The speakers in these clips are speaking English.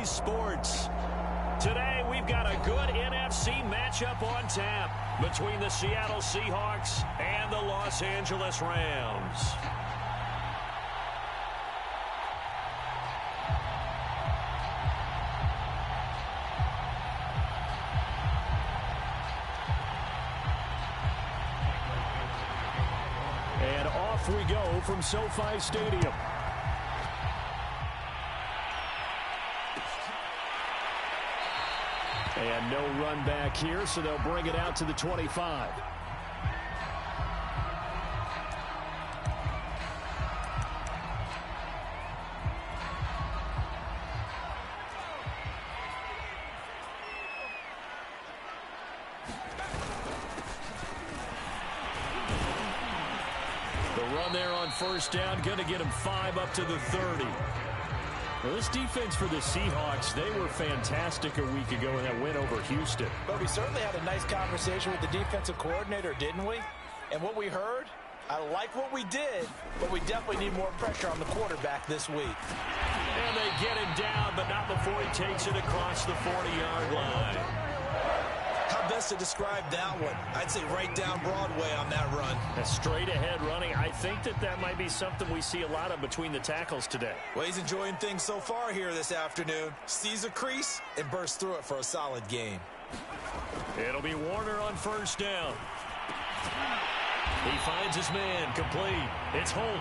640's Sports. Today, we've got a good NFC matchup on tap between the Seattle Seahawks and the Los Angeles Rams. And off we go from SoFi Stadium. And no run back here, so they'll bring it out to the 25. The run there on first down, going to get him 5 up to the 30. Well, this defense for the Seahawks, they were fantastic a week ago in that win over Houston. But we certainly had a nice conversation with the defensive coordinator, didn't we? And what we heard, I like what we did, but we definitely need more pressure on the quarterback this week. And they get him down, but not before he takes it across the 40-yard line. How best to describe that one? I'd say right down Broadway on that run. A straight-ahead running. I think that might be something we see a lot of between the tackles today. Well, he's enjoying things so far here this afternoon. Sees a crease and bursts through it for a solid game. It'll be Warner on first down. He finds his man, complete. It's Holt.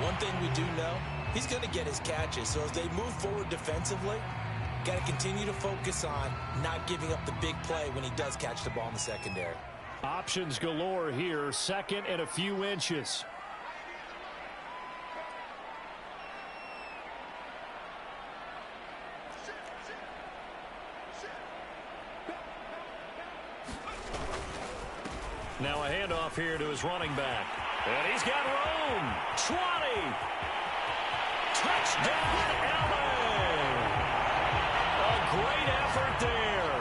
One thing we do know, he's going to get his catches. So as they move forward defensively, got to continue to focus on not giving up the big play when he does catch the ball in the secondary. Options galore here. Second and a few inches. Now a handoff here to his running back. And he's got room. 20. Touchdown, LA. Great effort there.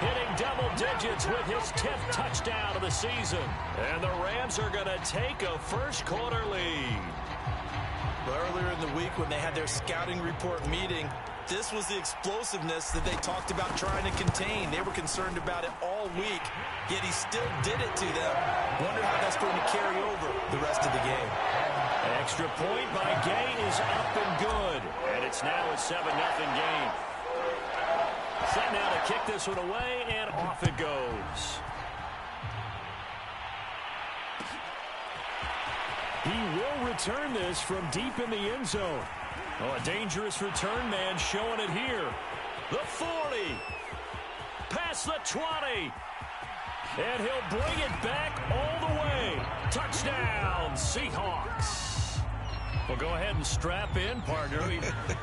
Hitting double digits with his 10th touchdown of the season. And the Rams are going to take a first-quarter lead. Earlier in the week when they had their scouting report meeting, this was the explosiveness that they talked about trying to contain. They were concerned about it all week, yet he still did it to them. Wonder how that's going to carry over the rest of the game. Extra point by Gay is up and good. And it's now a 7-0 game. Set now to kick this one away, and off it goes. He will return this from deep in the end zone. Oh, a dangerous return man showing it here. The 40. Past the 20. And he'll bring it back all the way. Touchdown, Seahawks. Well, go ahead and strap in, partner.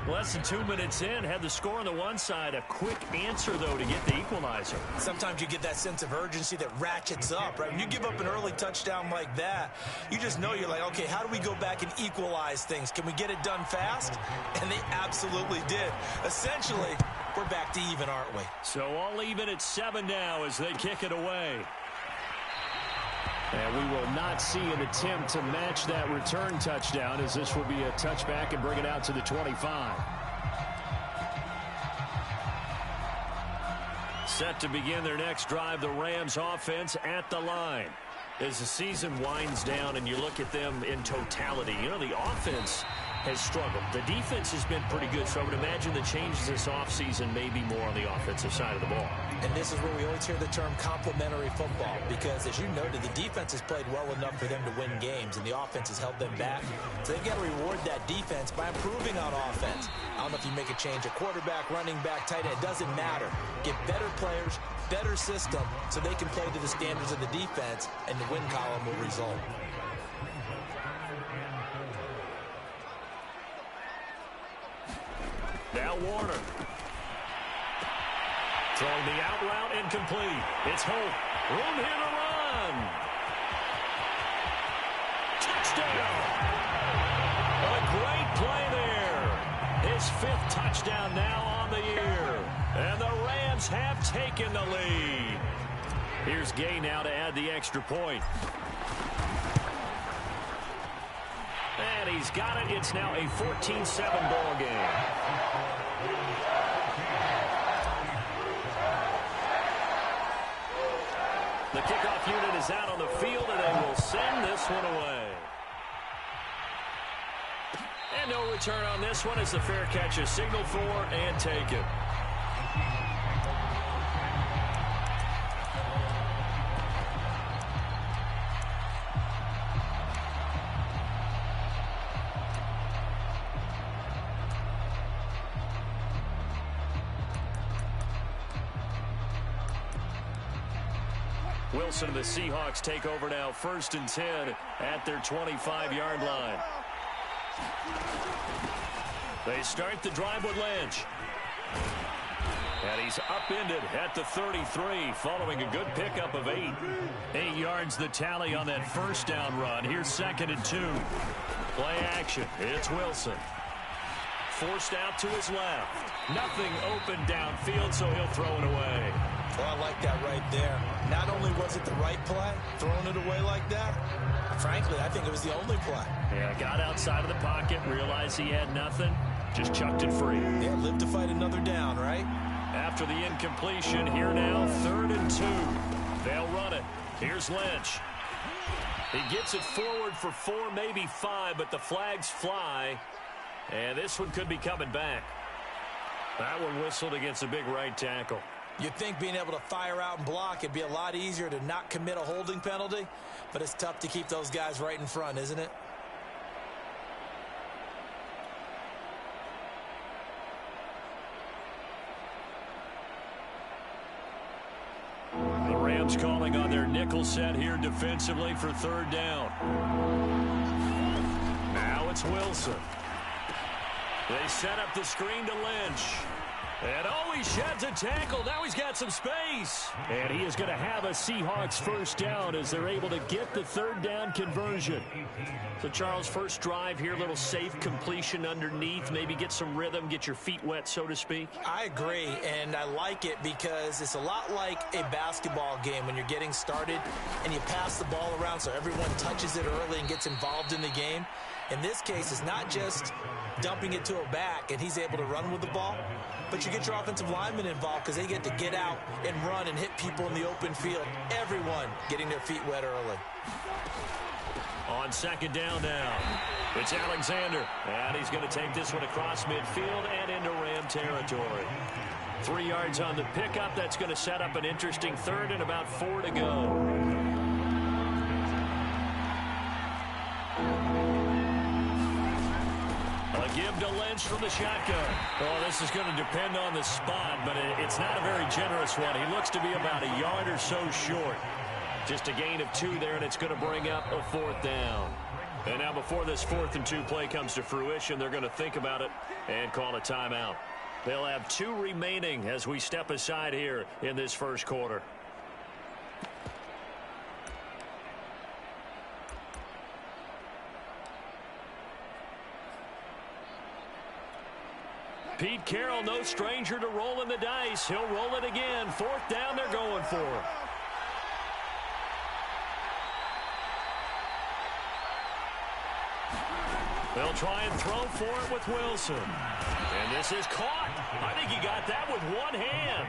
Less than 2 minutes in, had the score on the one side. A quick answer, though, to get the equalizer. Sometimes you get that sense of urgency that ratchets up, right? When you give up an early touchdown like that, you just know you're like, okay, how do we go back and equalize things? Can we get it done fast? And they absolutely did. Essentially, we're back to even, aren't we? So all even at 7 now as they kick it away. And we will not see an attempt to match that return touchdown, as this will be a touchback and bring it out to the 25. Set to begin their next drive, the Rams offense at the line. As the season winds down and you look at them in totality, you know, the offense has struggled. The defense has been pretty good, so I would imagine the changes this offseason may be more on the offensive side of the ball. And this is where we always hear the term complementary football, because as you noted, the defense has played well enough for them to win games, and the offense has held them back. So they've got to reward that defense by improving on offense. I don't know if you make a change at quarterback, running back, tight end, it doesn't matter. Get better players, better system, so they can play to the standards of the defense, and the win column will result. Now Warner. Throwing the out route incomplete. It's Holt. Room here to run. Touchdown. A great play there. His 5th touchdown now on the year. And the Rams have taken the lead. Here's Gay now to add the extra point. And he's got it. It's now a 14-7 ball game. unit is out on the field, and they will send this one away. And no return on this one as the fair catch is signaled for and taken. Wilson and the Seahawks take over now, 1st and 10 at their 25-yard line. They start the drive with Lynch. And he's upended at the 33 following a good pickup of 8. 8 yards the tally on that first down run. Here's 2nd and 2. Play action. It's Wilson. Forced out to his left. Nothing open downfield, so he'll throw it away. Well, I like that right there. Not only was it the right play, throwing it away like that, frankly, I think it was the only play. Yeah, got outside of the pocket, realized he had nothing, just chucked it free. Yeah, lived to fight another down, right? After the incompletion, here now, 3rd and 2. They'll run it. Here's Lynch. He gets it forward for 4, maybe 5, but the flags fly, and this one could be coming back. That one whistled against a big right tackle. You'd think being able to fire out and block it'd be a lot easier to not commit a holding penalty, but it's tough to keep those guys right in front, isn't it? The Rams calling on their nickel set here defensively for 3rd down. Now it's Wilson. They set up the screen to Lynch. And he sheds a tackle. Now he's got some space. And he is going to have a Seahawks 1st down as they're able to get the 3rd down conversion. So, Charles, first drive here, little safe completion underneath. Maybe get some rhythm, get your feet wet, so to speak. I agree, and I like it because it's a lot like a basketball game when you're getting started and you pass the ball around so everyone touches it early and gets involved in the game. In this case, it's not just dumping it to a back and he's able to run with the ball, but you get your offensive linemen involved because they get to get out and run and hit people in the open field. Everyone getting their feet wet early. On 2nd down now, it's Alexander. And he's going to take this one across midfield and into Ram territory. 3 yards on the pickup. That's going to set up an interesting 3rd and about 4 to go. A give to Lynch from the shotgun. Oh, this is going to depend on the spot, but it's not a very generous one. He looks to be about a yard or so short. Just a gain of 2 there, and it's going to bring up a 4th down. And now before this 4th and 2 play comes to fruition, they're going to think about it and call a timeout. They'll have 2 remaining as we step aside here in this first quarter. Pete Carroll, no stranger to rolling the dice. He'll roll it again. 4th down, they're going for it. They'll try and throw for it with Wilson. And this is caught. I think he got that with one hand.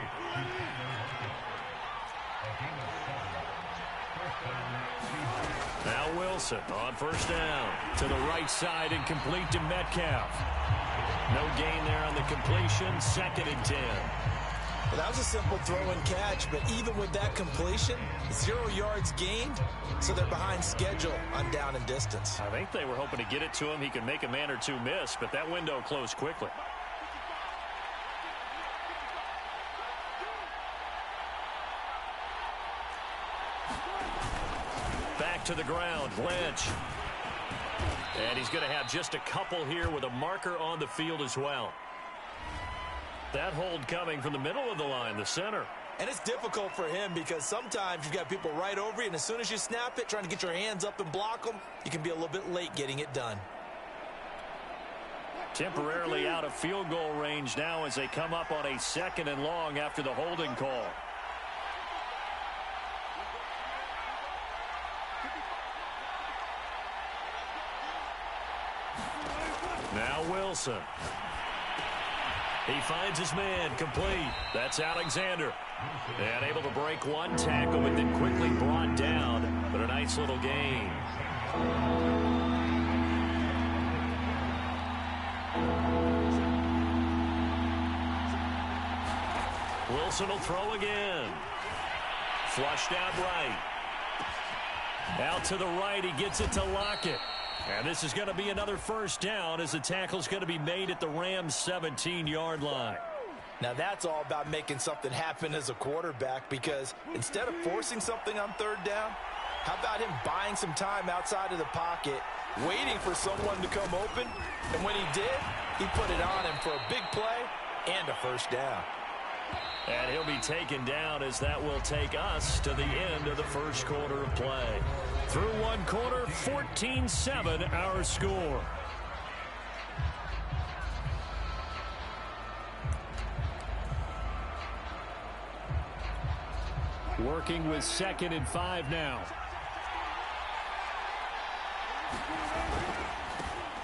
Now Wilson on 1st down. To the right side and complete to Metcalf. No gain there on the completion. 2nd and 10. Well, that was a simple throw and catch, but even with that completion, 0 yards gained, so they're behind schedule on down and distance. I think they were hoping to get it to him. He could make a man or 2 miss, but that window closed quickly. Back to the ground, Lynch. And he's going to have just a couple here with a marker on the field as well. That hold coming from the middle of the line, the center. And it's difficult for him because sometimes you've got people right over you, and as soon as you snap it, trying to get your hands up and block them, you can be a little bit late getting it done. Temporarily out of field goal range now as they come up on a 2nd and long after the holding call. Now Wilson. He finds his man complete. That's Alexander. And able to break one tackle, but then quickly brought down. But a nice little gain. Wilson will throw again. Flushed out right. Out to the right, he gets it to Lockett. And this is going to be another first down as the tackle's going to be made at the Rams' 17-yard line. Now that's all about making something happen as a quarterback, because instead of forcing something on third down, how about him buying some time outside of the pocket, waiting for someone to come open, and when he did, he put it on him for a big play and a first down. And he'll be taken down as that will take us to the end of the first quarter of play. Through one quarter, 14-7 our score. Working with 2nd and 5 now.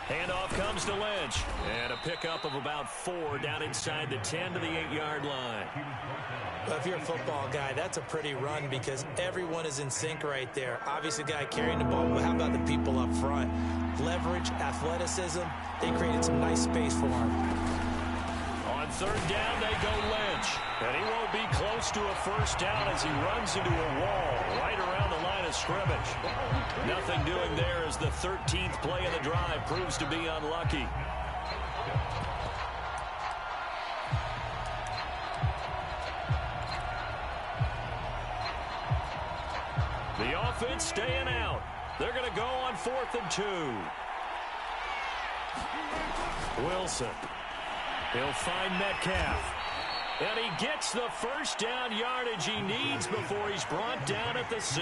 Handoff comes to Lynch. And a pickup of about 4 down inside the 10 to the 8-yard line. Well, if you're a football guy, that's a pretty run because everyone is in sync right there. Obviously, the guy carrying the ball, but how about the people up front? Leverage, athleticism, they created some nice space for him. On third down, they go Lynch. And he won't be close to a first down as he runs into a wall right around the line of scrimmage. Nothing doing there as the 13th play of the drive proves to be unlucky. The offense staying out. They're going to go on 4th and 2. Wilson. He'll find Metcalf. And he gets the first down yardage he needs before he's brought down at the 6.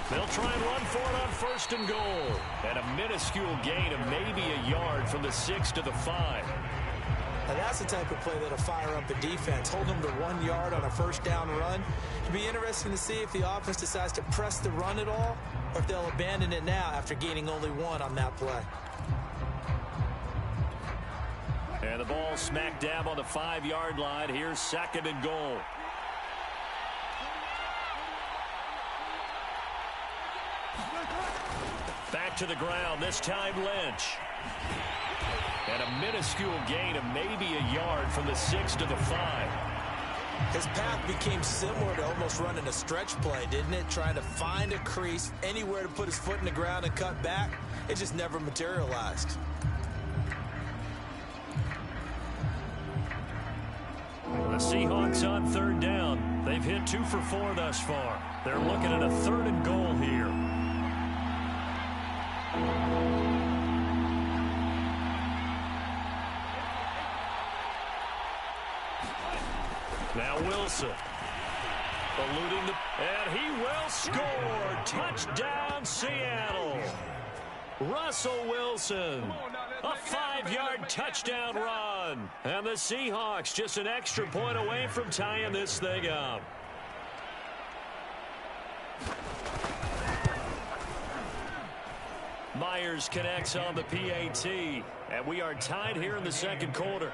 They'll try and run for it on 1st and goal. And a minuscule gain of maybe a yard from the 6 to the 5. Now that's the type of play that'll fire up a defense. Hold them to 1 yard on a first down run. It'll be interesting to see if the offense decides to press the run at all, or if they'll abandon it now after gaining only 1 on that play. And the ball smack dab on the 5-yard line. Here's 2nd and goal. Back to the ground, this time Lynch. And a minuscule gain of maybe a yard from the 6 to the 5. His path became similar to almost running a stretch play, didn't it? Trying to find a crease, anywhere to put his foot in the ground and cut back. It just never materialized. The Seahawks on 3rd down. They've hit 2 for 4 thus far. They're looking at a 3rd and goal here. Now Wilson. Eluding the... And he will score. Touchdown, Seattle. Russell Wilson. A 5-yard touchdown run. And the Seahawks just an extra point away from tying this thing up. Myers connects on the PAT. And we are tied here in the 2nd quarter.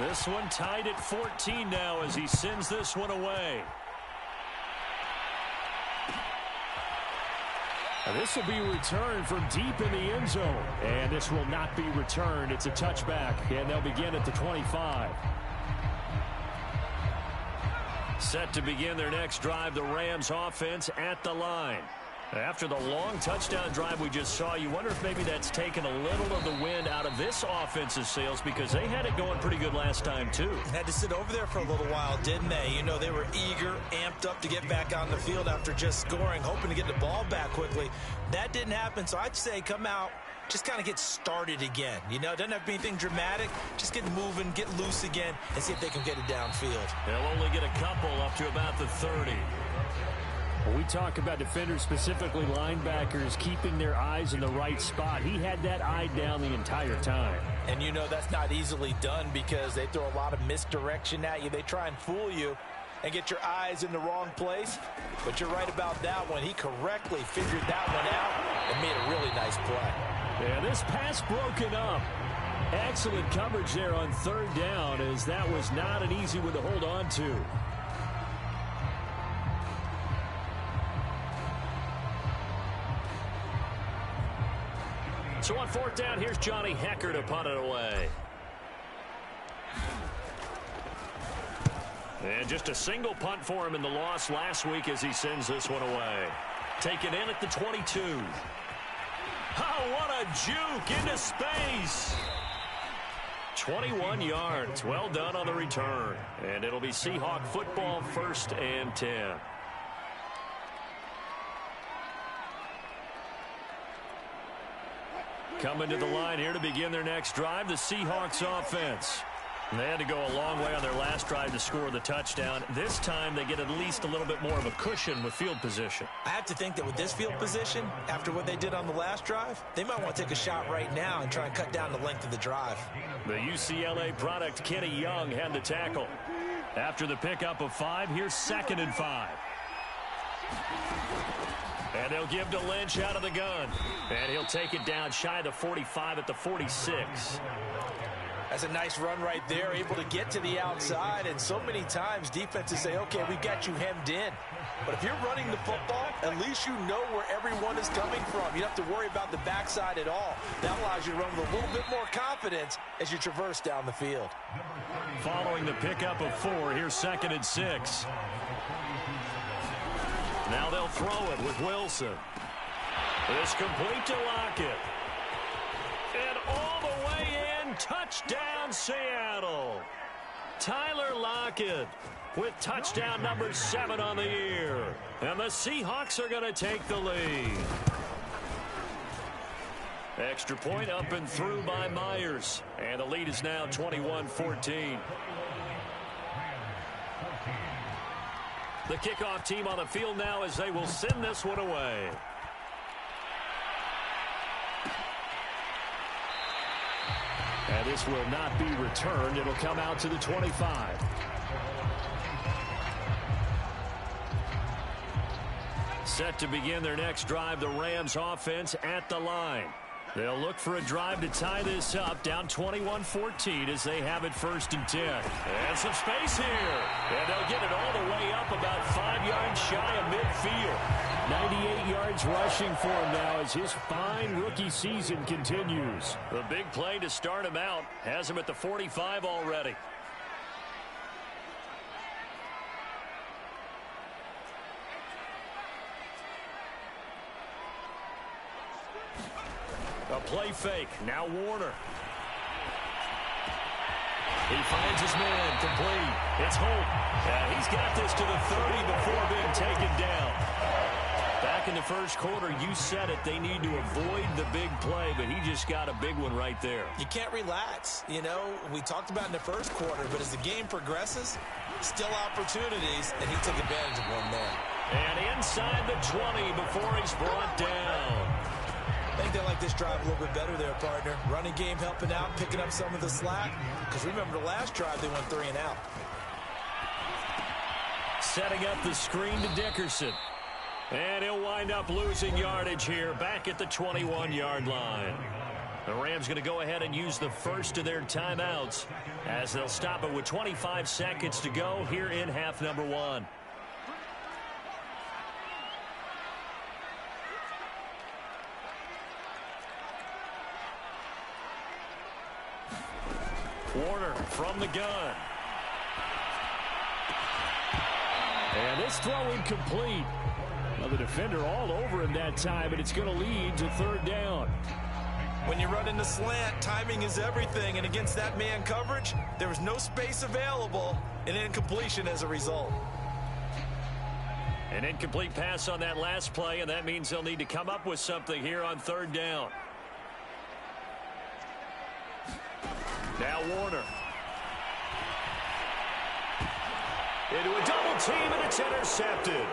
This one tied at 14 now as he sends this one away. And this will be returned from deep in the end zone. And this will not be returned. It's a touchback, and they'll begin at the 25. Set to begin their next drive, the Rams offense at the line. After the long touchdown drive we just saw, you wonder if maybe that's taken a little of the wind out of this offense's sails, because they had it going pretty good last time, too. Had to sit over there for a little while, didn't they? You know, they were eager, amped up to get back on the field after just scoring, hoping to get the ball back quickly. That didn't happen, so I'd say come out, just kind of get started again. You know, it doesn't have to be anything dramatic. Just get moving, get loose again, and see if they can get it downfield. They'll only get a couple up to about the 30. When we talk about defenders, specifically linebackers, keeping their eyes in the right spot, he had that eye down the entire time. And you know that's not easily done because they throw a lot of misdirection at you. They try and fool you. and get your eyes in the wrong place. But you're right about that one. He correctly figured that one out and made a really nice play. And this pass broken up. Excellent coverage there on third down, as that was not an easy one to hold on to. So on fourth down, here's Johnny Hecker to punt it away. And just a single punt for him in the loss last week as he sends this one away. Taken in at the 22. Oh, what a juke into space. 21 yards. Well done on the return. And it'll be Seahawk football, 1st and 10. Coming to the line here to begin their next drive, the Seahawks offense. And they had to go a long way on their last drive to score the touchdown. This time they get at least a little bit more of a cushion with field position. I have to think that with this field position, after what they did on the last drive, they might want to take a shot right now and try and cut down the length of the drive. The UCLA product, Kenny Young, had the tackle. After the pickup of 5, here's 2nd and 5. And they'll give to Lynch out of the gun. And he'll take it down shy of the 45 at the 46. That's a nice run right there, able to get to the outside. And so many times defenses say, okay, we've got you hemmed in. But if you're running the football, at least you know where everyone is coming from. You don't have to worry about the backside at all. That allows you to run with a little bit more confidence as you traverse down the field. Following the pickup of 4, here's 2nd and 6. Now they'll throw it with Wilson. It's complete to Lockett. And all the way in, touchdown Seattle. Tyler Lockett with touchdown number 7 on the year. And the Seahawks are going to take the lead. Extra point up and through by Myers. And the lead is now 21-14. The kickoff team on the field now as they will send this one away. And this will not be returned. It'll come out to the 25. Set to begin their next drive, the Rams offense at the line. They'll look for a drive to tie this up, down 21-14 as they have it 1st and 10. And some space here. And they'll get it all the way up about 5 yards shy of midfield. 98 yards rushing for him now as his fine rookie season continues. The big play to start him out has him at the 45 already. A play fake. Now Warner. He finds his man complete. It's Holt. And he's got this to the 30 before being taken down. Back in the first quarter, you said it. They need to avoid the big play, but he just got a big one right there. You can't relax. You know, we talked about in the first quarter, but as the game progresses, still opportunities, and he took advantage of one there. And inside the 20 before he's brought down. I think they like this drive a little bit better there, partner. Running game helping out, picking up some of the slack. Because remember, the last drive, they went 3 and out. Setting up the screen to Dickerson. And he'll wind up losing yardage here back at the 21-yard line. The Rams going to go ahead and use the first of their timeouts as they'll stop it with 25 seconds to go here in half number 1. Warner from the gun. And this throw incomplete. Well, the defender all over him that time, and it's going to lead to 3rd down. When you run in the slant, timing is everything, and against that man coverage, there was no space available, and incompletion as a result. An incomplete pass on that last play, and that means they'll need to come up with something here on 3rd down. Now Warner. Into a double team, and it's intercepted.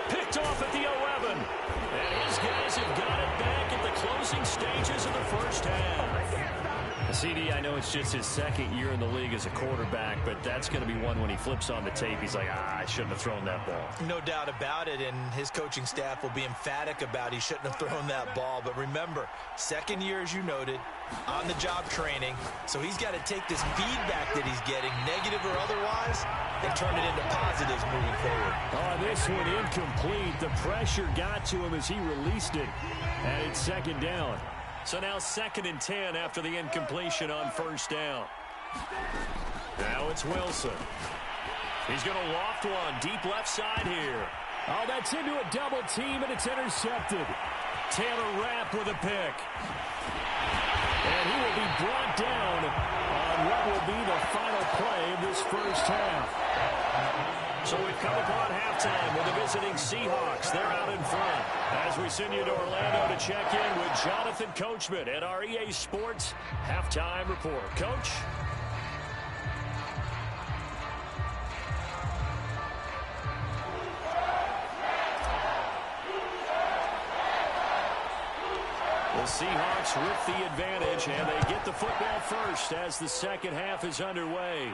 Picked off at the 11. And his guys have got it back at the closing stages of the first half. The CD, I know it's just his second year in the league as a quarterback, but that's going to be one when he flips on the tape. He's like, I shouldn't have thrown that ball. No doubt about it, and his coaching staff will be emphatic about he shouldn't have thrown that ball. But remember, second year, as you noted, on-the-job training, so he's got to take this feedback that he's getting, negative or otherwise, and turn it into positives moving forward. Oh, this one incomplete. The pressure got to him as he released it, and it's second down. So now 2nd and 10 after the incompletion on first down. Now it's Wilson. He's going to loft one deep left side here. Oh, that's into a double team, and it's intercepted. Taylor Rapp with a pick. And he will be brought down on what will be the final play of this first half. So we've come upon halftime with the visiting Seahawks. They're out in front. As we send you to Orlando to check in with Jonathan Coachman at our EA Sports Halftime Report. Coach? The Seahawks with the advantage, and they get the football first as the second half is underway.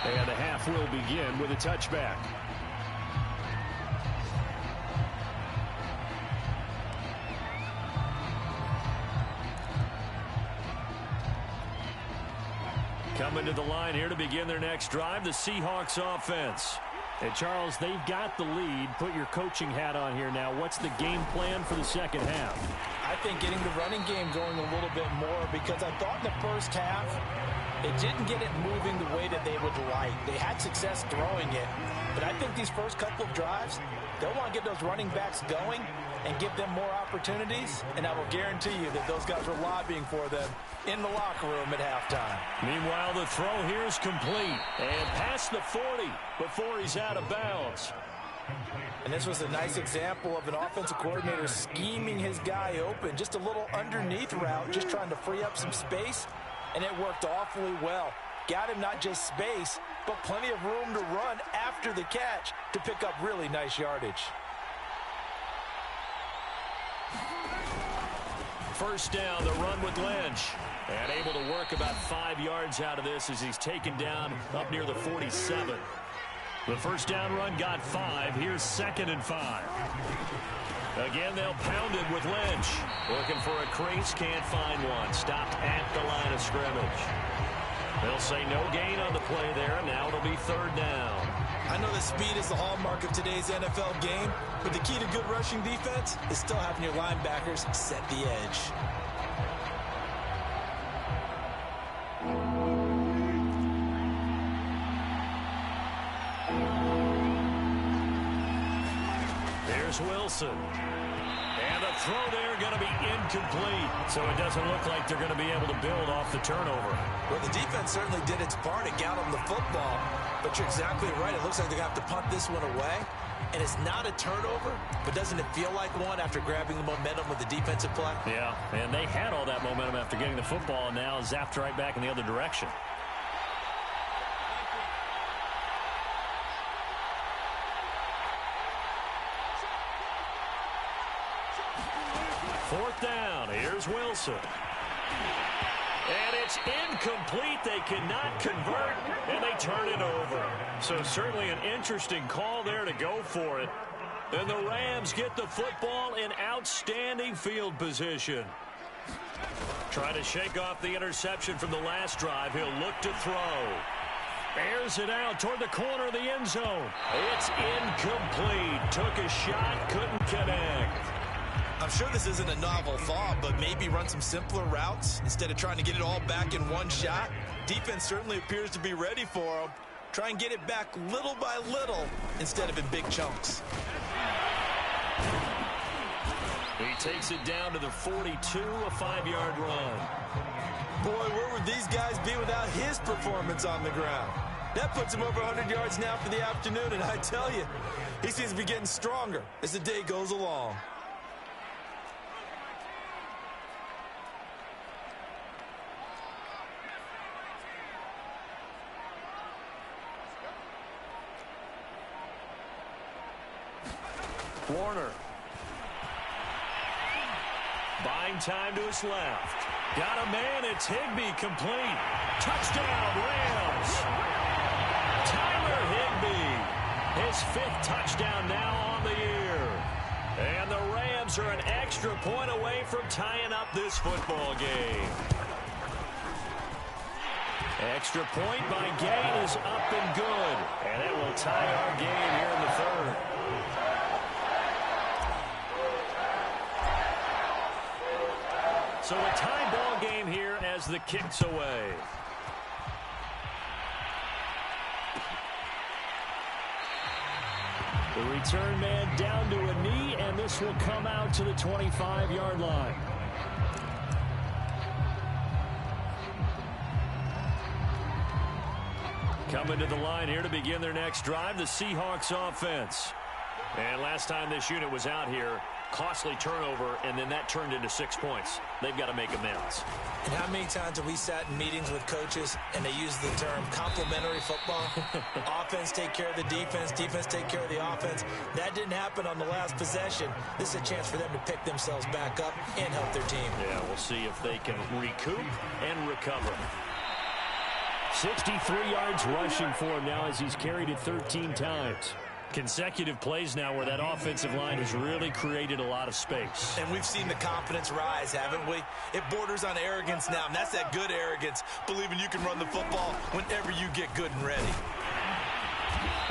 And the half will begin with a touchback. Coming to the line here to begin their next drive, the Seahawks offense. Hey, Charles, they've got the lead. Put your coaching hat on here now. What's the game plan for the second half? I think getting the running game going a little bit more, because I thought in the first half it didn't get it moving the way that they would like. They had success throwing it, but I think these first couple of drives, they'll want to get those running backs going and give them more opportunities, and I will guarantee you that those guys were lobbying for them in the locker room at halftime. Meanwhile, the throw here is complete and past the 40 before he's out of bounds. And this was a nice example of an offensive coordinator scheming his guy open. Just a little underneath route, just trying to free up some space, and it worked awfully well. Got him not just space, but plenty of room to run after the catch to pick up really nice yardage. First down, the run with Lynch. And able to work about 5 yards out of this as he's taken down up near the 47. The first down run got 5. Here's 2nd and 5. Again, they'll pound it with Lynch. Looking for a crease, can't find one. Stopped at the line of scrimmage. They'll say no gain on the play there, and now it'll be 3rd down. I know that speed is the hallmark of today's NFL game, but the key to good rushing defense is still having your linebackers set the edge. Here's Wilson. And the throw there going to be incomplete. So it doesn't look like they're going to be able to build off the turnover. Well, the defense certainly did its part to get them the football. But you're exactly right. It looks like they're going to have to punt this one away. And it's not a turnover, but doesn't it feel like one after grabbing the momentum with the defensive play? Yeah, and they had all that momentum after getting the football, and now zapped right back in the other direction. Fourth down. Here's Wilson. And it's incomplete. They cannot convert, and they turn it over. So certainly an interesting call there to go for it. And the Rams get the football in outstanding field position. Trying to shake off the interception from the last drive. He'll look to throw. Airs it out toward the corner of the end zone. It's incomplete. Took a shot, couldn't connect. I'm sure this isn't a novel thought, but maybe run some simpler routes instead of trying to get it all back in one shot. Defense certainly appears to be ready for them. Try and get it back little by little instead of in big chunks. He takes it down to the 42, a 5-yard run. Boy, where would these guys be without his performance on the ground? That puts him over 100 yards now for the afternoon, and I tell you, he seems to be getting stronger as the day goes along. Warner. Buying time to his left. Got a man. It's Higbee complete. Touchdown, Rams. Tyler Higbee. His 5th touchdown now on the year. And the Rams are an extra point away from tying up this football game. Extra point by Gay is up and good. And it will tie our game here in the 3rd. So a tie ball game here as the kick's away. The return man down to a knee, and this will come out to the 25-yard line. Coming to the line here to begin their next drive, the Seahawks offense. And last time this unit was out here, costly turnover, and then that turned into 6 points. They've got to make amends. And how many times have we sat in meetings with coaches and they use the term complementary football? Offense take care of the defense, defense take care of the offense. That didn't happen on the last possession. This is a chance for them to pick themselves back up and help their team. Yeah, we'll see if they can recoup and recover. 63 yards rushing for him now as he's carried it 13 times. Consecutive plays now where that offensive line has really created a lot of space. And we've seen the confidence rise, haven't we? It borders on arrogance now, and that's that good arrogance, believing you can run the football whenever you get good and ready.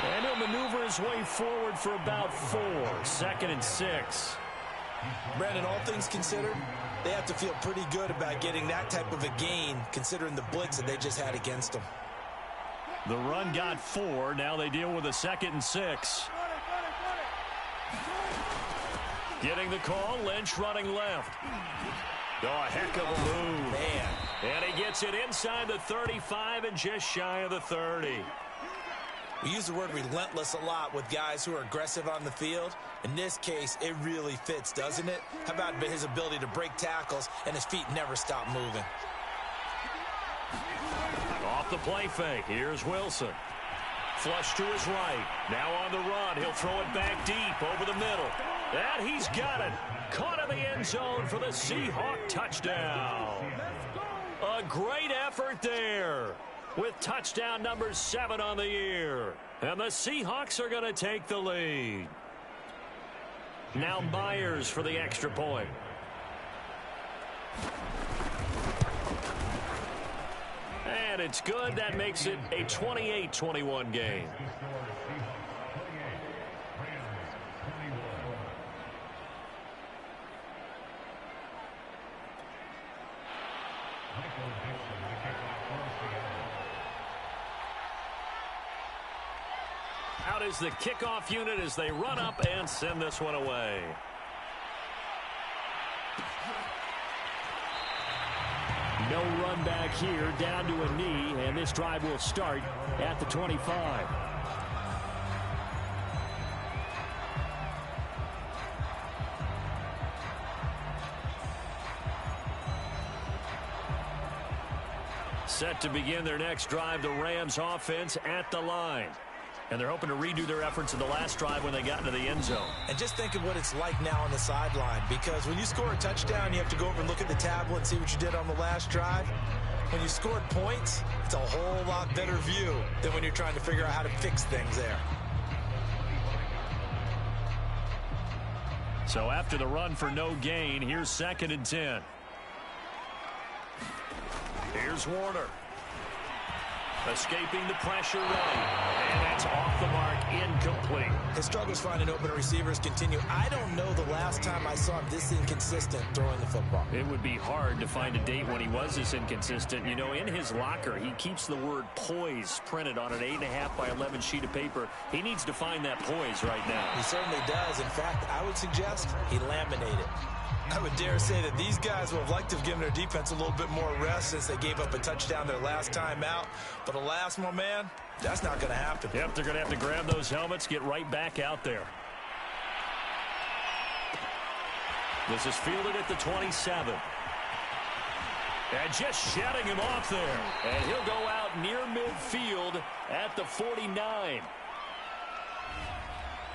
And he'll maneuver his way forward for about 4. 2nd and 6. Brandon, all things considered, they have to feel pretty good about getting that type of a gain, considering the blitz that they just had against them. The run got 4. Now they deal with a 2nd and 6. Getting the call, Lynch running left. Oh, a heck of a move. Man. And he gets it inside the 35 and just shy of the 30. We use the word relentless a lot with guys who are aggressive on the field. In this case, it really fits, doesn't it? How about his ability to break tackles and his feet never stop moving? Off the play fake. Here's Wilson. Flush to his right. Now on the run. He'll throw it back deep over the middle. And he's got it. Caught in the end zone for the Seahawk touchdown. A great effort there with touchdown number 7 on the year. And the Seahawks are going to take the lead. Now Myers for the extra point. And it's good. That makes it a 28-21 game. Out is the kickoff unit as they run up and send this one away. No run back here, down to a knee, and this drive will start at the 25. Set to begin their next drive, the Rams offense at the line. And they're hoping to redo their efforts in the last drive when they got into the end zone. And just think of what it's like now on the sideline, because when you score a touchdown, you have to go over and look at the tablet and see what you did on the last drive. When you scored points, it's a whole lot better view than when you're trying to figure out how to fix things there. So after the run for no gain, here's 2nd and 10. Here's Warner. Escaping the pressure right. And that's off the mark, incomplete. His struggles finding open receivers continue. I don't know the last time I saw him this inconsistent throwing the football. It would be hard to find a date when he was this inconsistent. You know, in his locker, he keeps the word poise printed on an 8.5 by 11 sheet of paper. He needs to find that poise right now. He certainly does. In fact, I would suggest he laminated. I would dare say that these guys would have liked to have given their defense a little bit more rest since they gave up a touchdown their last time out. But alas, my man, that's not going to happen. Yep, they're going to have to grab those helmets, get right back out there. This is fielded at the 27. And just shutting him off there. And he'll go out near midfield at the 49.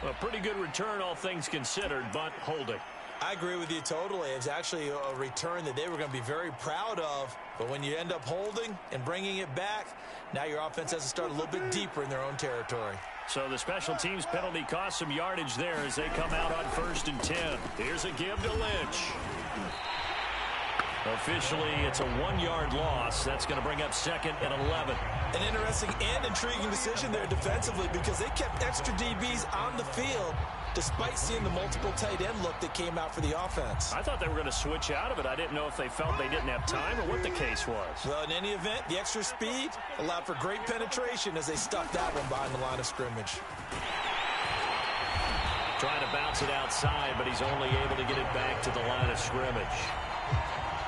A pretty good return, all things considered, but holding. I agree with you totally. It's actually a return that they were going to be very proud of. But when you end up holding and bringing it back, now your offense has to start a little bit deeper in their own territory. So the special teams penalty cost some yardage there as they come out on 1st and 10. Here's a give to Lynch. Officially, it's a 1-yard loss. That's going to bring up 2nd and 11. An interesting and intriguing decision there defensively because they kept extra DBs on the field despite seeing the multiple tight end look that came out for the offense. I thought they were going to switch out of it. I didn't know if they felt they didn't have time or what the case was. Well, in any event, the extra speed allowed for great penetration as they stuffed that one behind the line of scrimmage. Trying to bounce it outside, but he's only able to get it back to the line of scrimmage.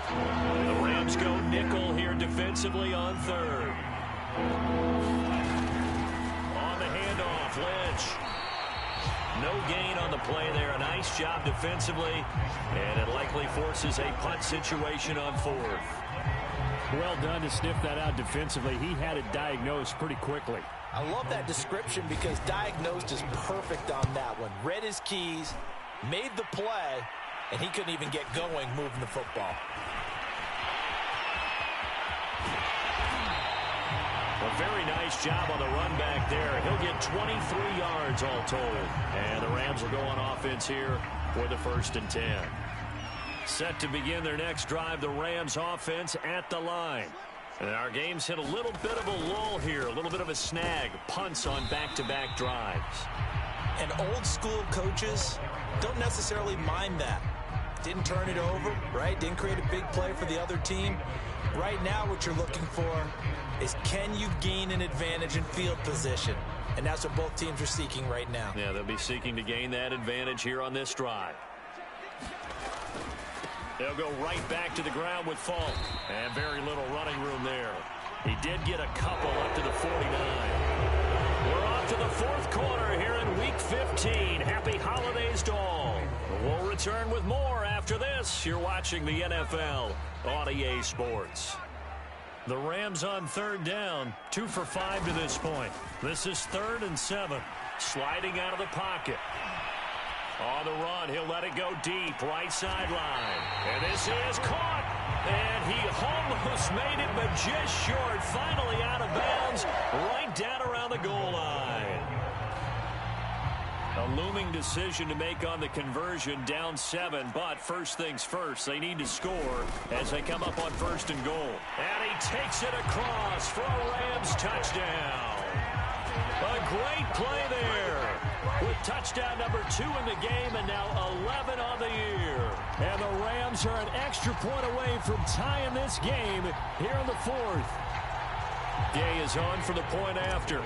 The Rams go nickel here defensively on 3rd. On the handoff, Lynch. No gain on the play there. A nice job defensively, and it likely forces a punt situation on 4th. Well done to sniff that out defensively. He had it diagnosed pretty quickly. I love that description because diagnosed is perfect on that one. Read his keys, made the play, and he couldn't even get going moving the football. A very nice job on the run back there. He'll get 23 yards all told. And the Rams will go on offense here for the 1st and 10. Set to begin their next drive, the Rams offense at the line. And our game's hit a little bit of a lull here, a little bit of a snag. Punts on back-to-back drives. And old-school coaches don't necessarily mind that. Didn't turn it over, right? Didn't create a big play for the other team. Right now what you're looking for is can you gain an advantage in field position? And that's what both teams are seeking right now. Yeah, they'll be seeking to gain that advantage here on this drive. They'll go right back to the ground with Falk. And very little running room there. He did get a couple up to the 49. We're off to the 4th quarter here in Week 15. Happy holidays to all. We'll return with more after this. You're watching the NFL on EA Sports. The Rams on 3rd down, 2 for 5 to this point. This is 3rd and 7. Sliding out of the pocket. On the run, he'll let it go deep, right sideline. And this is caught. And he almost made it, but just short. Finally out of bounds, right down around the goal line. A looming decision to make on the conversion, down 7. But first things first, they need to score as they come up on 1st and goal. And he takes it across for a Rams touchdown. A great play there with touchdown number 2 in the game and now 11 on the year. And the Rams are an extra point away from tying this game here in the 4th. Gay is on for the point after.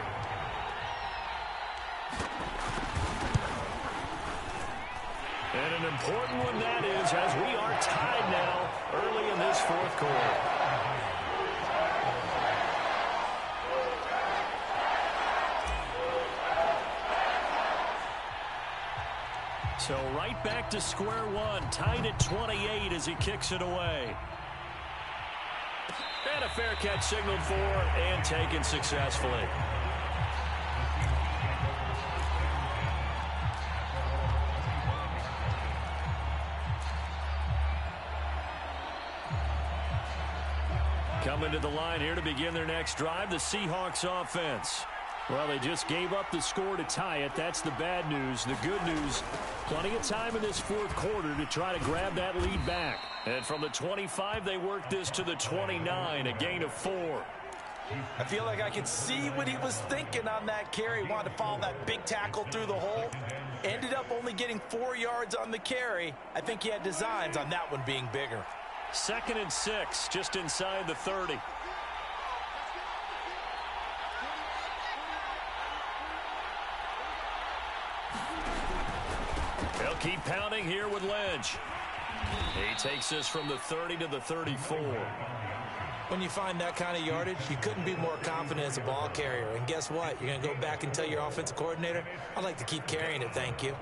And an important one that is, as we are tied now early in this 4th quarter. So right back to square one, tied at 28 as he kicks it away. And a fair catch signaled for and taken successfully. Coming to the line here to begin their next drive, the Seahawks offense. Well, they just gave up the score to tie it. That's the bad news. The good news, plenty of time in this 4th quarter to try to grab that lead back. And from the 25, they worked this to the 29, a gain of 4. I feel like I could see what he was thinking on that carry. Wanted to follow that big tackle through the hole. Ended up only getting 4 yards on the carry. I think he had designs on that one being bigger. 2nd and 6, just inside the 30. They'll keep pounding here with Lynch. He takes this from the 30 to the 34. When you find that kind of yardage, you couldn't be more confident as a ball carrier. And guess what? You're going to go back and tell your offensive coordinator, I'd like to keep carrying it, thank you.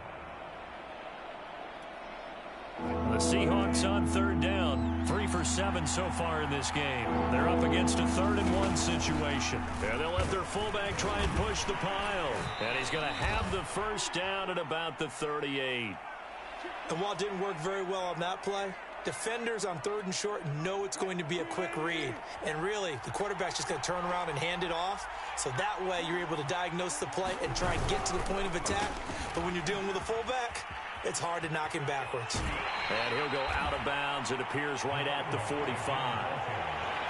The Seahawks on 3rd down, 3 for 7 so far in this game. They're up against a 3rd and 1 situation. And they'll let their fullback try and push the pile. And he's going to have the first down at about the 38. And while it didn't work very well on that play, defenders on 3rd and short know it's going to be a quick read. And really, the quarterback's just going to turn around and hand it off. So that way, you're able to diagnose the play and try and get to the point of attack. But when you're dealing with a fullback, it's hard to knock him backwards. And he'll go out of bounds. It appears right at the 45.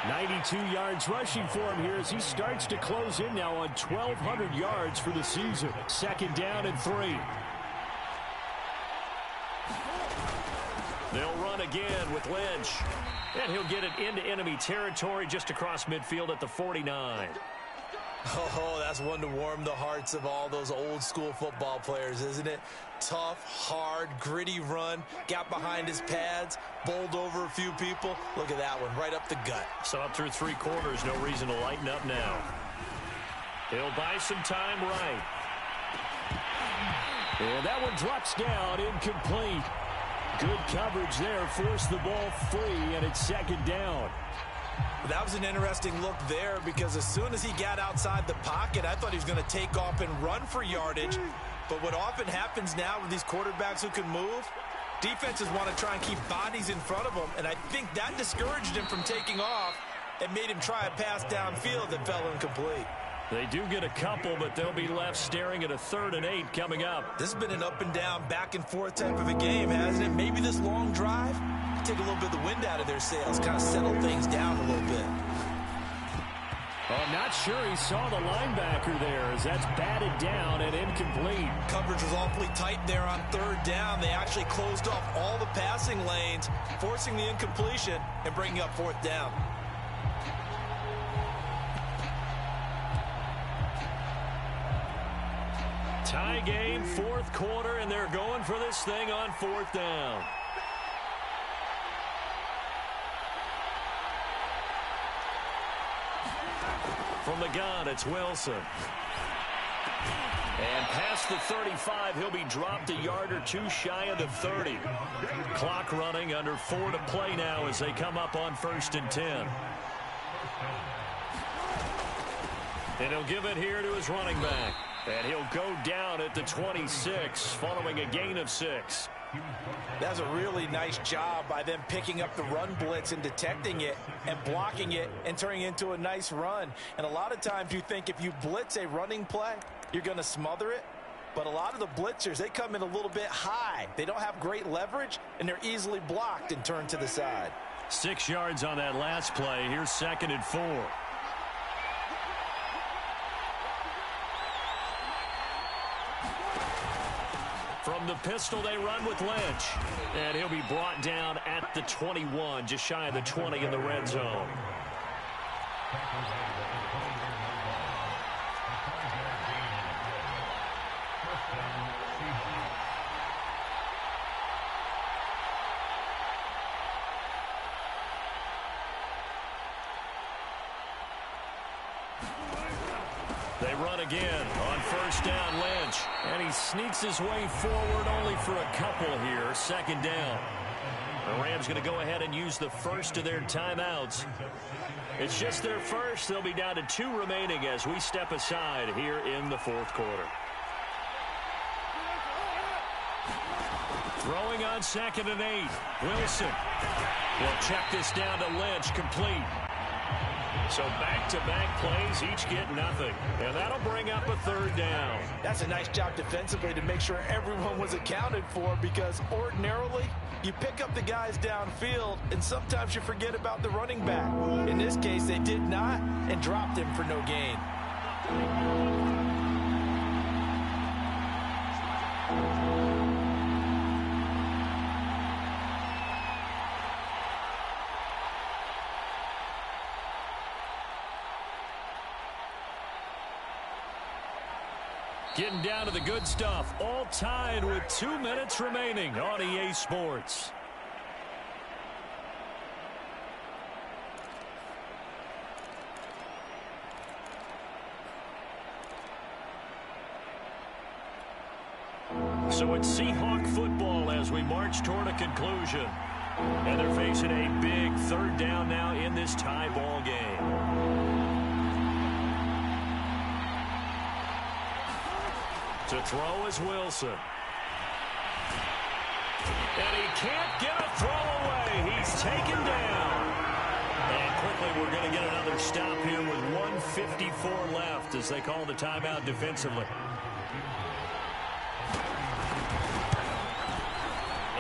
92 yards rushing for him here as he starts to close in now on 1,200 yards for the season. 2nd down and 3. They'll run again with Lynch. And he'll get it into enemy territory just across midfield at the 49. Oh, that's one to warm the hearts of all those old school football players, isn't it? Tough, hard, gritty run. Got behind his pads, bowled over a few people. Look at that one, right up the gut. So up through 3 quarters, no reason to lighten up now. He'll buy some time right. And that one drops down, incomplete. Good coverage there, forced the ball free, and it's 2nd down. That was an interesting look there because as soon as he got outside the pocket, I thought he was going to take off and run for yardage. But what often happens now with these quarterbacks who can move, defenses want to try and keep bodies in front of them, and I think that discouraged him from taking off and made him try a pass downfield that fell incomplete. They do get a couple, but they'll be left staring at a 3rd and 8 coming up. This has been an up and down, back and forth type of a game, hasn't it? Maybe this long drive take a little bit of the wind out of their sails, kind of settle things down a little bit. I'm not sure he saw the linebacker there as that's batted down and incomplete. Coverage was awfully tight there on 3rd down. They actually closed off all the passing lanes, forcing the incompletion and bringing up 4th down. Tie game, 4th quarter, and they're going for this thing on 4th down. From the gun, it's Wilson. And past the 35, he'll be dropped a yard or 2 shy of the 30. Clock running, under 4 to play now as they come up on 1st and 10. And he'll give it here to his running back. And he'll go down at the 26 following a gain of 6. That's a really nice job by them picking up the run blitz and detecting it and blocking it and turning it into a nice run. And a lot of times you think if you blitz a running play, you're going to smother it. But a lot of the blitzers, they come in a little bit high. They don't have great leverage, and they're easily blocked and turned to the side. 6 yards on that last play. Here's 2nd and 4. From the pistol, they run with Lynch. And he'll be brought down at the 21, just shy of the 20 in the red zone. They run again on 1st down, Lynch. And he sneaks his way forward only for a couple here. 2nd down. The Rams going to go ahead and use the first of their timeouts. It's just their first. They'll be down to 2 remaining as we step aside here in the 4th quarter. Throwing on 2nd and 8. Wilson will check this down to Lynch, complete. So back-to-back plays, each get nothing. And that'll bring up a 3rd down. That's a nice job defensively to make sure everyone was accounted for, because ordinarily you pick up the guys downfield and sometimes you forget about the running back. In this case, they did not and dropped him for no gain. Getting down to the good stuff. All tied with 2 minutes remaining on EA Sports. So it's Seahawk football as we march toward a conclusion. And they're facing a big 3rd down now in this tie ball game. To throw is Wilson. And he can't get a throw away. He's taken down. And quickly we're going to get another stop here with 1:54 left as they call the timeout defensively.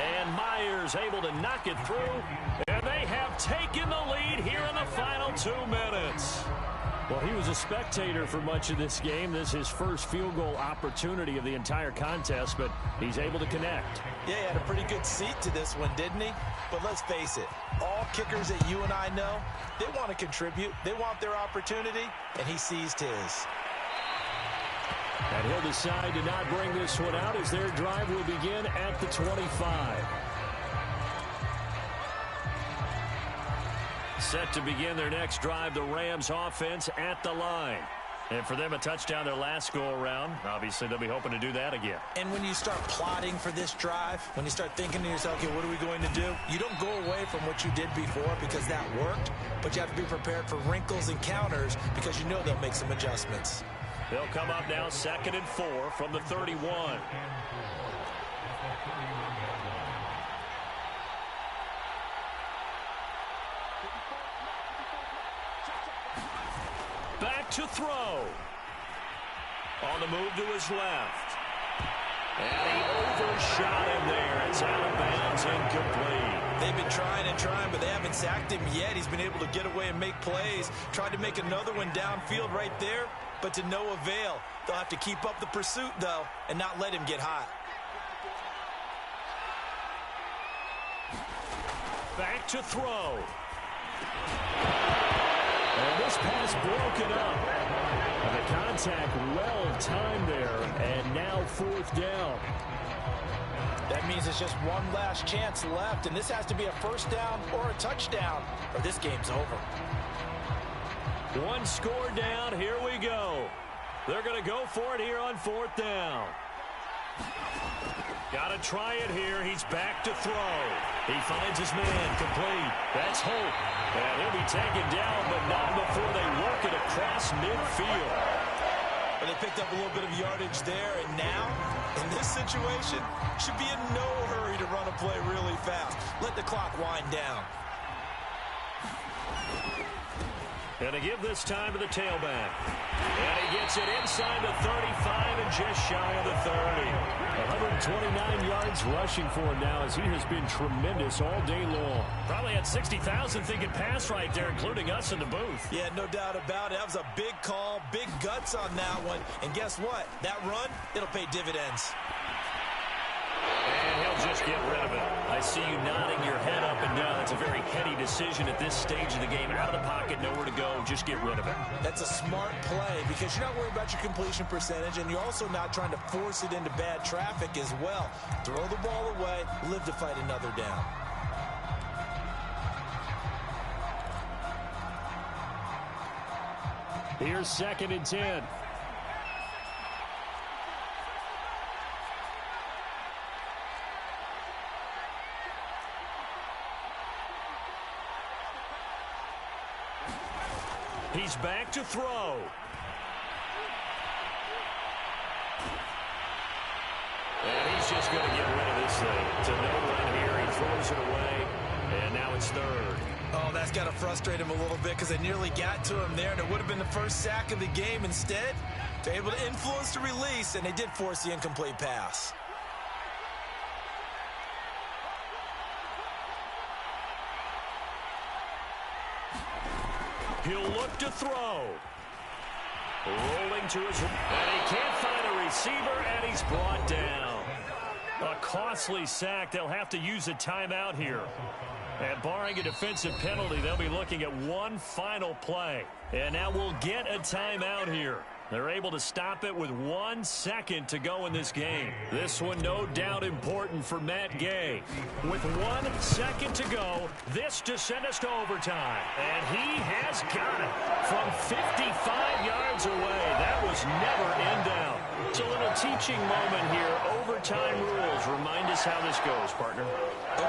And Myers able to knock it through. And they have taken the lead here in the final 2 minutes. Well, he was a spectator for much of this game. This is his first field goal opportunity of the entire contest, but he's able to connect. Yeah, he had a pretty good seat to this one, didn't he? But let's face it, all kickers that you and I know, they want to contribute. They want their opportunity, and he seized his. And he'll decide to not bring this one out as their drive will begin at the 25. Set to begin their next drive, the Rams offense at the line. And for them, a touchdown their last go-around. Obviously, they'll be hoping to do that again. And when you start plotting for this drive, when you start thinking to yourself, okay, what are we going to do? You don't go away from what you did before because that worked, but you have to be prepared for wrinkles and counters because you know they'll make some adjustments. They'll come up now 2nd and 4 from the 31. Back to throw. On the move to his left. And he overshot him there. It's out of bounds, incomplete. They've been trying and trying, but they haven't sacked him yet. He's been able to get away and make plays. Tried to make another one downfield right there, but to no avail. They'll have to keep up the pursuit, though, and not let him get hot. Back to throw. And this pass broken up. And the contact well timed there, and now 4th down. That means it's just one last chance left, and this has to be a first down or a touchdown, or this game's over. One score down. Here we go. They're going to go for it here on 4th down. Got to try it here. He's back to throw. He finds his man complete. That's Hope. And he'll be taken down, but not before they work it across midfield. But they picked up a little bit of yardage there, and now, in this situation, should be in no hurry to run a play really fast. Let the clock wind down. And to give this time to the tailback. And he gets it inside the 35 and just shy of the 30. 129 yards rushing for him now as he has been tremendous all day long. Probably had 60,000 thinking pass right there, including us in the booth. Yeah, no doubt about it. That was a big call, big guts on that one. And guess what? That run, it'll pay dividends. And he'll just get rid of it. I see you nodding your head up and down. That's a very heady decision at this stage of the game. Out of the pocket, nowhere to go. Just get rid of it. That's a smart play because you're not worried about your completion percentage, and you're also not trying to force it into bad traffic as well. Throw the ball away, live to fight another down. Here's 2nd and 10. He's back to throw. And he's just going to get rid of this thing. It's a no run here. He throws it away. And now it's 3rd. Oh, that's got to frustrate him a little bit because they nearly got to him there, and it would have been the first sack of the game. Instead, they're able to influence the release, and they did force the incomplete pass. He'll look to throw. Rolling to his... And he can't find a receiver, and he's brought down. A costly sack. They'll have to use a timeout here. And barring a defensive penalty, they'll be looking at one final play. And now we'll get a timeout here. They're able to stop it with 1 second to go in this game. This one no doubt important for Matt Gay. With 1 second to go, this to send us to overtime. And he has got it from 55 yards away. That was never in doubt. It's a little teaching moment here. Overtime rules. Remind us how this goes, partner.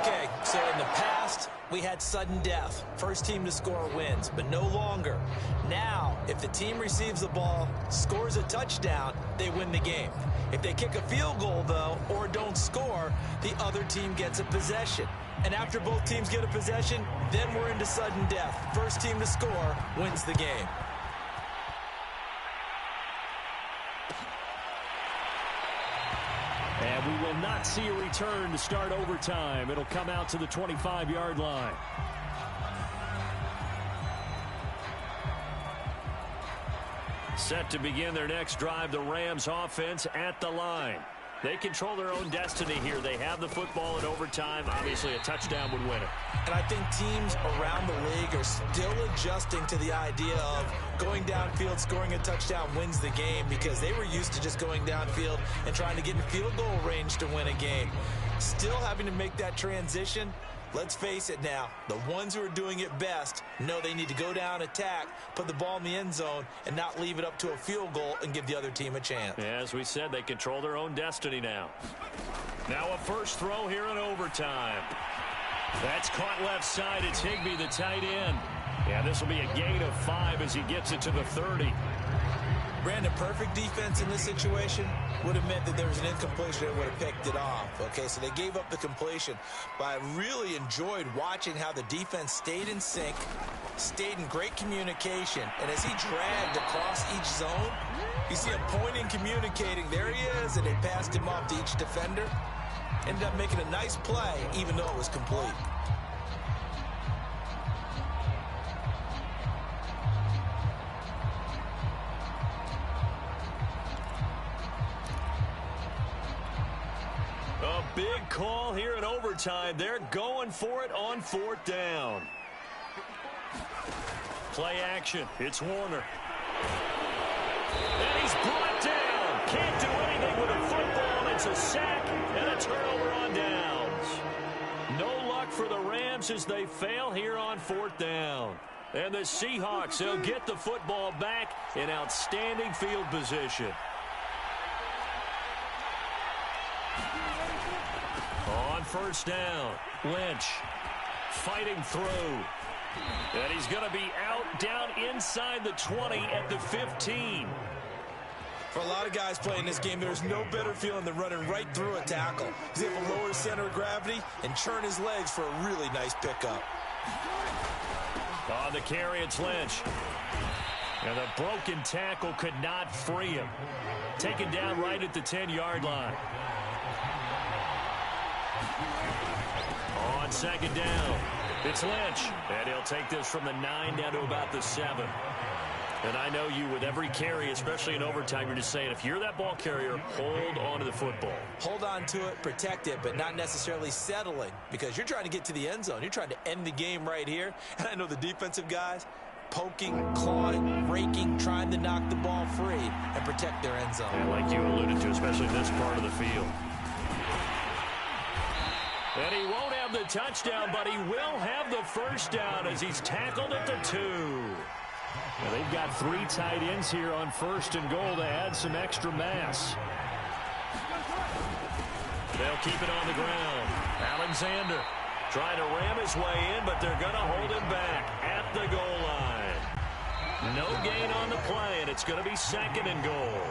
Okay, so in the past, we had sudden death. First team to score wins, but no longer. Now, if the team receives the ball, scores a touchdown, they win the game. If they kick a field goal, though, or don't score, the other team gets a possession. And after both teams get a possession, then we're into sudden death. First team to score wins the game. And we will not see a return to start overtime. It'll come out to the 25-yard line. Set to begin their next drive, the Rams offense at the line. They control their own destiny here. They have the football in overtime. Obviously, a touchdown would win it. And I think teams around the league are still adjusting to the idea of going downfield, scoring a touchdown wins the game, because they were used to just going downfield and trying to get in field goal range to win a game. Still having to make that transition. Let's face it now, the ones who are doing it best know they need to go down, attack, put the ball in the end zone, and not leave it up to a field goal and give the other team a chance. As we said, they control their own destiny now. Now a first throw here in overtime. That's caught left side. It's Higbee, the tight end. Yeah, this will be a gain of 5 as he gets it to the 30. Brandon, perfect defense in this situation would have meant that there was an incompletion that would have picked it off. Okay, so they gave up the completion. But I really enjoyed watching how the defense stayed in sync, stayed in great communication. And as he dragged across each zone, you see him pointing, communicating. There he is, and they passed him off to each defender. Ended up making a nice play, even though it was complete. A big call here in overtime. They're going for it on 4th down. Play action. It's Warner. And he's brought down. Can't do anything with a football. It's a sack and a turnover on downs. No luck for the Rams as they fail here on 4th down. And the Seahawks, they'll get the football back in outstanding field position. On 1st down, Lynch fighting through. And he's going to be out down inside the 20 at the 15. For a lot of guys playing this game, there's no better feeling than running right through a tackle. He's able to lower his center of gravity and churn his legs for a really nice pickup. On the carry, it's Lynch. And the broken tackle could not free him. Taken down right at the 10-yard line. On 2nd down, it's Lynch. And he'll take this from the 9 down to about the 7. And I know you, with every carry, especially in overtime, you're just saying, if you're that ball carrier, hold on to the football. Hold on to it, protect it, but not necessarily settling, because you're trying to get to the end zone. You're trying to end the game right here. And I know the defensive guys poking, clawing, raking, trying to knock the ball free and protect their end zone. And like you alluded to, especially this part of the field. And he won't have the touchdown, but he will have the first down as he's tackled at the 2. Now they've got 3 tight ends here on 1st and goal to add some extra mass. They'll keep it on the ground. Alexander trying to ram his way in, but they're going to hold him back at the goal line. No gain on the play, and it's going to be 2nd and goal.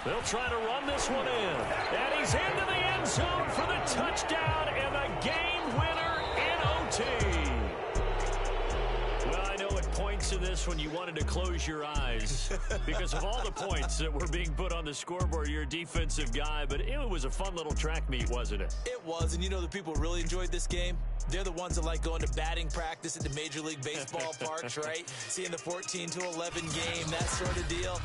They'll try to run this one in. And he's into the end zone for the touchdown and the game winner in OT. Well, I know it points to this when you wanted to close your eyes because of all the points that were being put on the scoreboard. You're a defensive guy, but it was a fun little track meet, wasn't it? It was, and you know the people who really enjoyed this game? They're the ones that like going to batting practice at the Major League Baseball parks, right? Seeing the 14-11 game, that sort of deal.